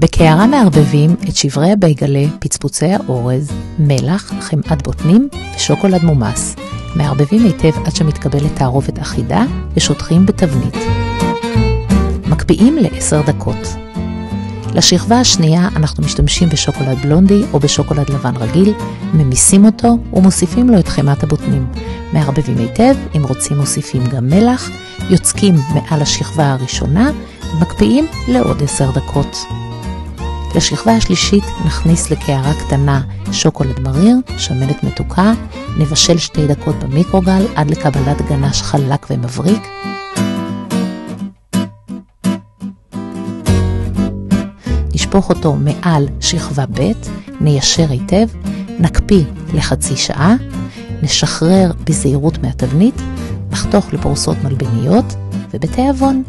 בקערה מערבבים את שברי הבייגלה, פצפוצי האורז, מלח, חמאת בוטנים ושוקולד מומס. מערבבים היטב עד שמתקבלת תערובת אחידה ושותחים בתבנית. מקפיאים ל10 דקות. לשכבה השנייה אנחנו משתמשים בשוקולד בלונדי או בשוקולד לבן רגיל, ממיסים אותו ומוסיפים לו את חמאת הבוטנים. מערבבים היטב, אם רוצים מוסיפים גם מלח, יוצקים מעל השכבה הראשונה ומקפיאים לעוד 10 דקות. לשכבה השלישית נכניס לקערה קטנה שוקולד מריר, שמנת מתוקה, נבשל 2 דקות במיקרוגל עד לקבלת גנש חלק ומבריק. נשפוך אותו מעל שכבה ב', ניישר היטב, נקפיא לחצי שעה, נשחרר בזהירות מהתבנית, נחתוך לפרוסות מלבניות ובתיאבון.